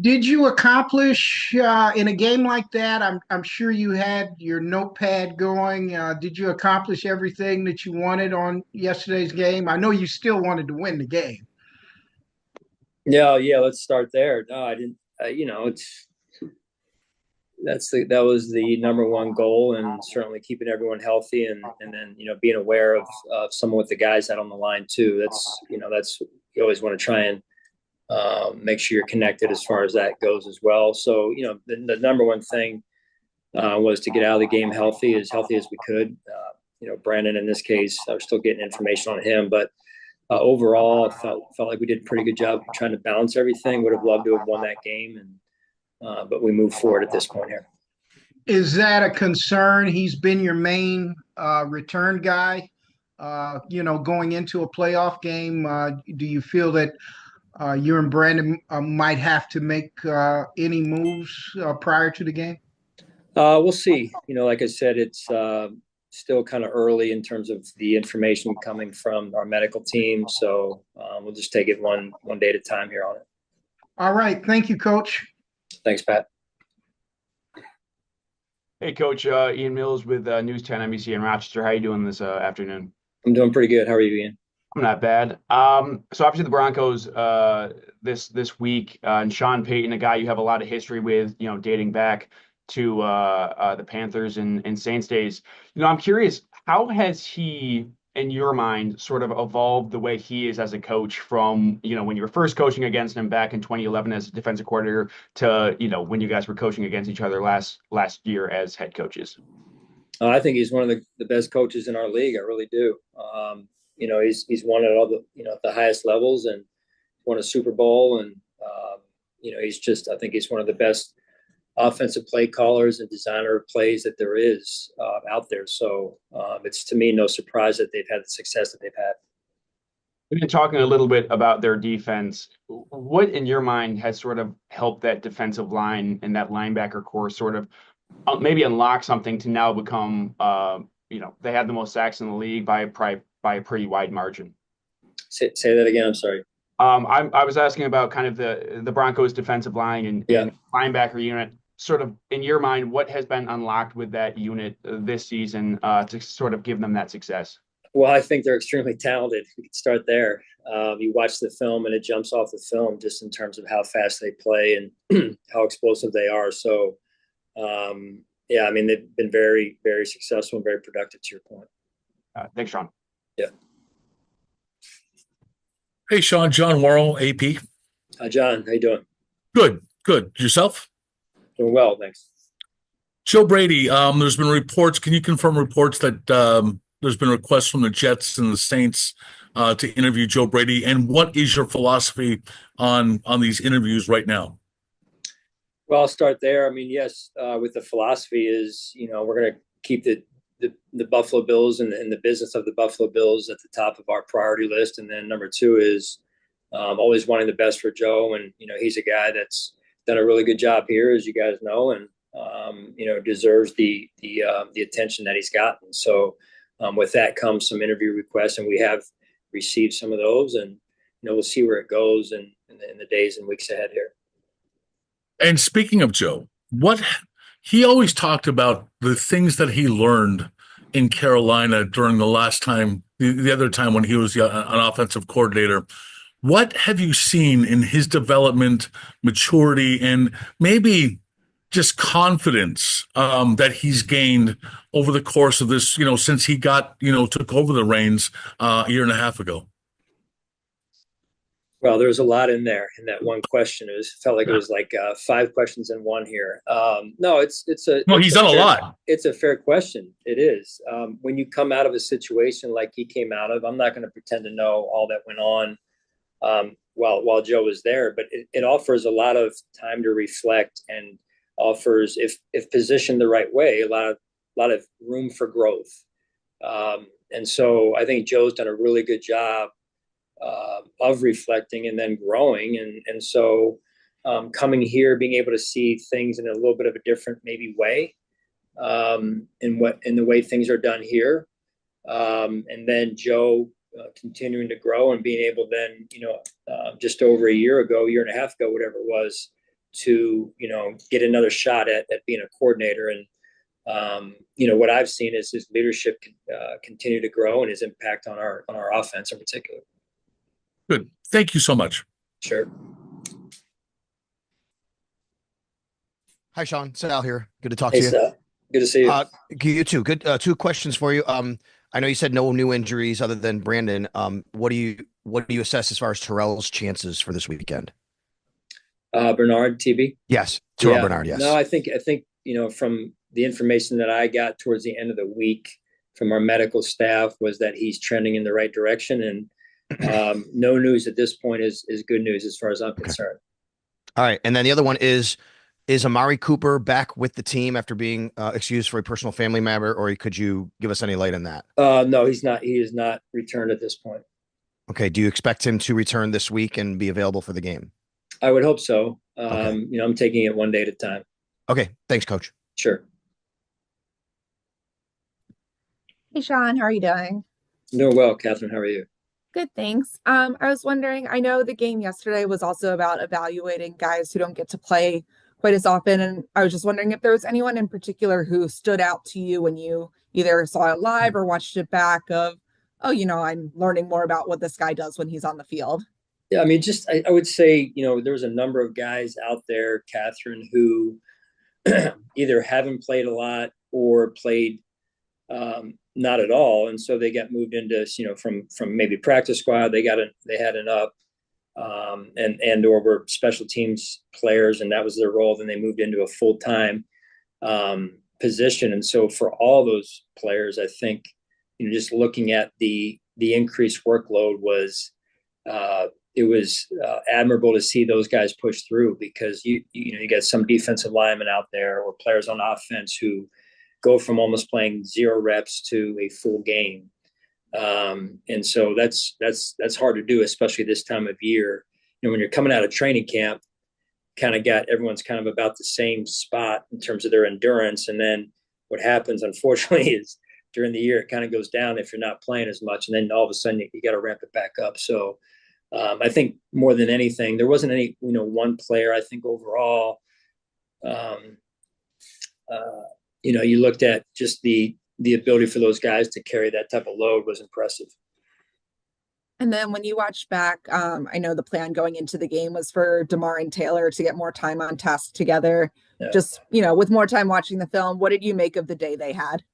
Did you accomplish in a game like that? I'm sure you had your notepad going. Did you accomplish everything that you wanted on yesterday's game? I know you still wanted to win the game. Yeah, yeah. Let's start there. No, I didn't. It's that was the number one goal, and certainly keeping everyone healthy, and then being aware of some of what the guys had on the line too. That's you always want to try and make sure you're connected as far as that goes as well. So the number one thing was to get out of the game healthy as we could. Brandon in this case, I was still getting information on him, but overall, I felt like we did a pretty good job trying to balance everything. Would have loved to have won that game, but we moved forward at this point here. Is that a concern? He's been your main return guy. Going into a playoff game, do you feel that you and Brandon might have to make any moves prior to the game? We'll see. Like I said, it's still kind of early in terms of the information coming from our medical team. So we'll just take it one day at a time here on it. All right. Thank you, Coach. Thanks, Pat. Hey, Coach. Ian Mills with News 10 NBC in Rochester. How you doing this afternoon? I'm doing pretty good. How are you, Ian? I'm not bad. So obviously the Broncos this week, and Sean Payton, a guy you have a lot of history with, dating back to the Panthers and Saints days. I'm curious, how has he, in your mind, sort of evolved the way he is as a coach from, when you were first coaching against him back in 2011 as a defensive coordinator to, when you guys were coaching against each other last year as head coaches? I think he's one of the best coaches in our league. I really do. He's won at all the highest levels and won a Super Bowl, and I think he's one of the best offensive play callers and designer of plays that there is out there. So it's, to me, no surprise that they've had the success that they've had. We've been talking a little bit about their defense. What, in your mind, has sort of helped that defensive line and that linebacker core sort of maybe unlock something to now become, they had the most sacks in the league by a pretty wide margin? Say that again. I'm sorry. I was asking about kind of the Broncos defensive line and linebacker unit. Sort of, in your mind, what has been unlocked with that unit this season to sort of give them that success? Well, I think they're extremely talented. We could start there. You watch the film and it jumps off the film just in terms of how fast they play and how explosive they are. So, they've been very, very successful and very productive, to your point. Thanks, Sean. Yeah. Hey, Sean. John Worrell, AP. Hi, John. How you doing? Good. Yourself? Doing well, thanks. Joe Brady, there's been reports. Can you confirm reports that there's been requests from the Jets and the Saints to interview Joe Brady? And what is your philosophy on these interviews right now? Well, I'll start there. I mean, yes, with the philosophy is, we're going to keep the Buffalo Bills and the business of the Buffalo Bills at the top of our priority list. And then number two is always wanting the best for Joe. And, he's a guy that's done a really good job here, as you guys know, and, deserves the attention that he's gotten. So with that comes some interview requests, and we have received some of those, and, we'll see where it goes in the days and weeks ahead here. And speaking of Joe, what he always talked about the things that he learned in Carolina during the last time, the other time when he was an offensive coordinator. What have you seen in his development, maturity, and maybe just confidence that he's gained over the course of this, since he took over the reins a year and a half ago? Well, there's a lot in there in that one question. Felt like it was like 5 questions in one here. No, he's done a lot. It's a fair question. It is. When you come out of a situation like he came out of, I'm not going to pretend to know all that went on while Joe was there, but it offers a lot of time to reflect and offers, if positioned the right way, a lot of room for growth. And so I think Joe's done a really good job of reflecting and then growing. And so coming here, being able to see things in a little bit of a different maybe way in the way things are done here. And then Joe continuing to grow and being able then, just over a year and a half ago, whatever it was, to, get another shot at being a coordinator. And, what I've seen is his leadership continue to grow and his impact on our offense in particular. Good. Thank you so much. Sure. Hi, Sean. Sal here. Good to talk Hey, to you. Sal. Good to see you. You too. Good. Two questions for you. I know you said no new injuries other than Brandon. What do you assess as far as Terrell's chances for this weekend? Bernard, TB. Yes, Terrell Bernard. Yes. No, I think from the information that I got towards the end of the week from our medical staff was that he's trending in the right direction, and no news at this point is good news as far as I'm concerned. All right, and then the other one is Amari Cooper back with the team after being excused for a personal family matter, or could you give us any light on that? No, he's not. He is not returned at this point. Okay. Do you expect him to return this week and be available for the game? I would hope so. Okay. I'm taking it one day at a time. Okay. Thanks, Coach. Sure. Hey, Sean, how are you doing? I'm doing well, Catherine. How are you? Good, thanks. I was wondering, I know the game yesterday was also about evaluating guys who don't get to play quite as often, and I was just wondering if there was anyone in particular who stood out to you when you either saw it live or watched it back of, oh, I'm learning more about what this guy does when he's on the field. Yeah, I mean, I would say, there's a number of guys out there, Catherine, who either haven't played a lot or played not at all, and so they got moved into from maybe practice squad. They had an up, and or were special teams players, and that was their role. Then they moved into a full-time position, and so for all those players, I think just looking at the increased workload was it was admirable to see those guys push through, because you got some defensive linemen out there or players on offense who go from almost playing 0 reps to a full game. And so that's hard to do, especially this time of year. When you're coming out of training camp, everyone's kind of about the same spot in terms of their endurance. And then what happens, unfortunately, is during the year, it kind of goes down if you're not playing as much. And then all of a sudden you got to ramp it back up. So I think more than anything, there wasn't any, one player. I think overall, you looked at just the ability for those guys to carry that type of load was impressive. And then when you watch back, I know the plan going into the game was for DeMar and Taylor to get more time on task together. Yeah. Just, with more time watching the film, what did you make of the day they had?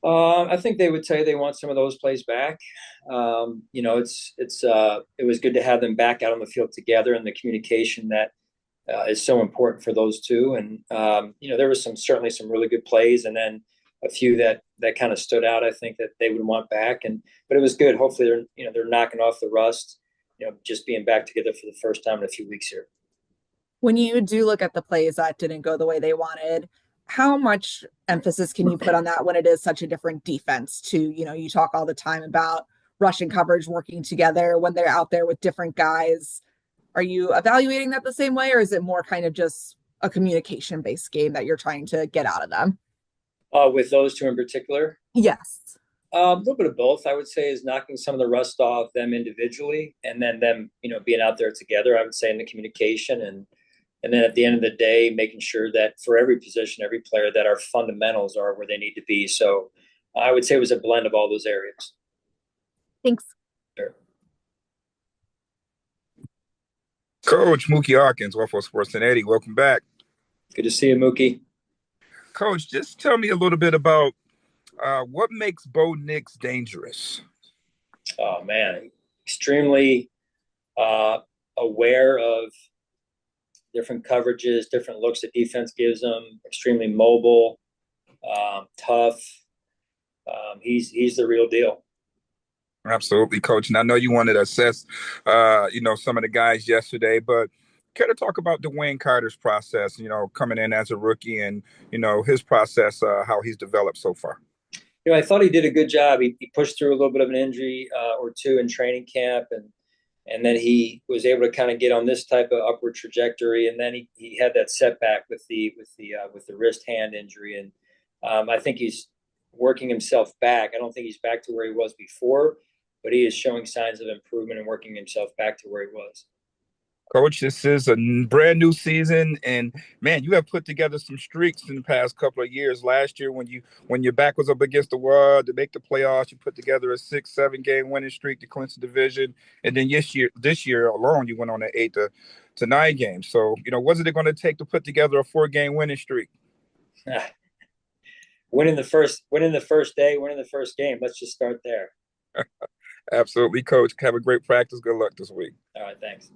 I think they would say they want some of those plays back. It was good to have them back out on the field together, and the communication that is so important for those two. And there was certainly some really good plays, and then a few that kind of stood out. I think that they would want back, but it was good. Hopefully they're knocking off the rust. Just being back together for the first time in a few weeks here. When you do look at the plays that didn't go the way they wanted, how much emphasis can you put on that when it is such a different defense to, you talk all the time about rushing coverage, working together when they're out there with different guys. Are you evaluating that the same way, or is it more kind of just a communication based game that you're trying to get out of them? With those two in particular? Yes. A little bit of both, I would say, is knocking some of the rust off them individually, and then them, being out there together, I would say, in the communication. And then at the end of the day, making sure that for every position, every player, that our fundamentals are where they need to be. So I would say it was a blend of all those areas. Thanks. Sure. Coach Mookie Hawkins, 104 Sports 1080. Welcome back. Good to see you, Mookie. Coach, just tell me a little bit about what makes Bo Nix dangerous. Oh, man. Extremely aware of different coverages, different looks that defense gives them, extremely mobile, tough. He's the real deal. Absolutely, Coach. And I know you wanted to assess, some of the guys yesterday, but care to talk about Dwayne Carter's process, coming in as a rookie and, his process, how he's developed so far? I thought he did a good job. He pushed through a little bit of an injury or two in training camp, and then he was able to kind of get on this type of upward trajectory. And then he had that setback with the wrist hand injury. And I think he's working himself back. I don't think he's back to where he was before, but he is showing signs of improvement and working himself back to where he was. Coach, this is a brand new season, and man, you have put together some streaks in the past couple of years. Last year, when your back was up against the wall to make the playoffs, you put together a 6-7 game winning streak to clinch the division, and then this year alone, you went on an 8 to 9 games. So, what's it going to take to put together a 4-game winning streak? Winning the first day, winning the first game. Let's just start there. Absolutely, Coach. Have a great practice. Good luck this week. All right, thanks.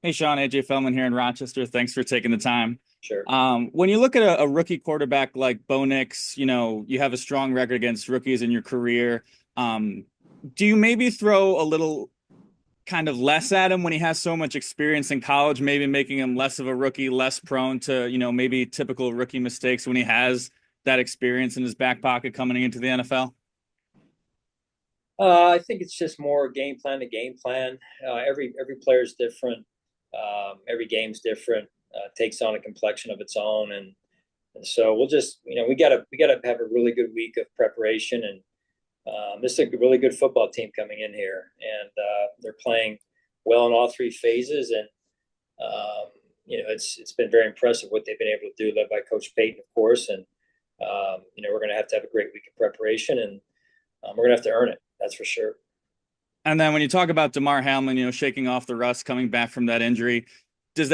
Hey, Sean, AJ Feldman here in Rochester. Thanks for taking the time. Sure. When you look at a rookie quarterback like Bo Nix, you have a strong record against rookies in your career. Do you maybe throw a little kind of less at him when he has so much experience in college, maybe making him less of a rookie, less prone to, maybe typical rookie mistakes when he has that experience in his back pocket coming into the NFL? I think it's just more game plan to game plan. Every player is different. Every game's different. Takes on a complexion of its own, and so we'll just we gotta have a really good week of preparation. And this is a really good football team coming in here, and they're playing well in all three phases. And it's been very impressive what they've been able to do, led by Coach Payton, of course. And we're gonna have to have a great week of preparation, and we're gonna have to earn it. That's for sure. And then when you talk about DeMar Hamlin, shaking off the rust, coming back from that injury, does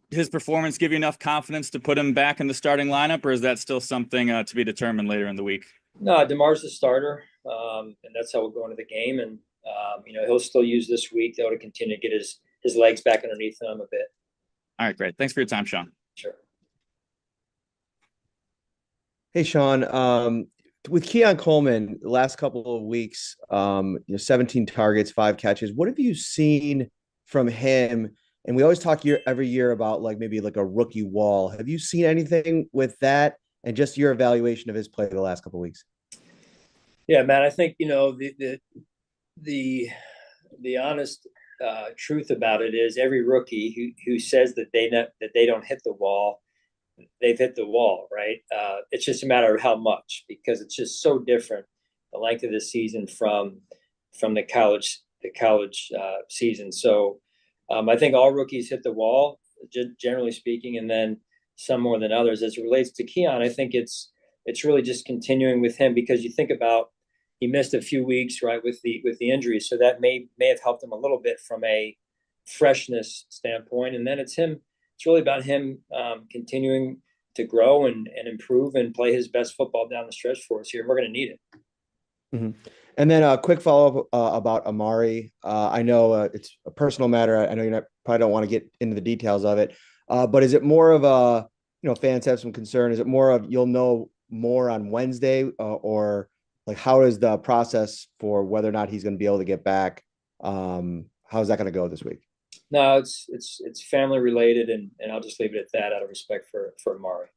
his performance give you enough confidence to put him back in the starting lineup, or is that still something to be determined later in the week? No, DeMar's the starter, and that's how we'll go into the game. And he'll still use this week though to continue to get his legs back underneath him a bit. All right, great. Thanks for your time, Sean. Sure. Hey, Sean. With Keon Coleman, the last couple of weeks, 17 targets, 5 catches. What have you seen from him? And we always talk every year about maybe a rookie wall. Have you seen anything with that, and just your evaluation of his play the last couple of weeks? Yeah, man. I think the honest truth about it is every rookie who says that they don't hit the wall, they've hit the wall, right? It's just a matter of how much, because it's just so different, the length of the season from the college season. So I think all rookies hit the wall, generally speaking, and then some more than others. As it relates to Keon, I think it's really just continuing with him, because you think about, he missed a few weeks, right, with the injury, so that may have helped him a little bit from a freshness standpoint. And then it's really about him continuing to grow and improve and play his best football down the stretch for us here. We're going to need it. Mm-hmm. And then a quick follow-up about Amari. I know it's a personal matter. I know you probably don't want to get into the details of it, but is it more of a, fans have some concern? Is it more of you'll know more on Wednesday, or how is the process for whether or not he's going to be able to get back? How is that going to go this week? No, it's family related, and I'll just leave it at that out of respect for Amari.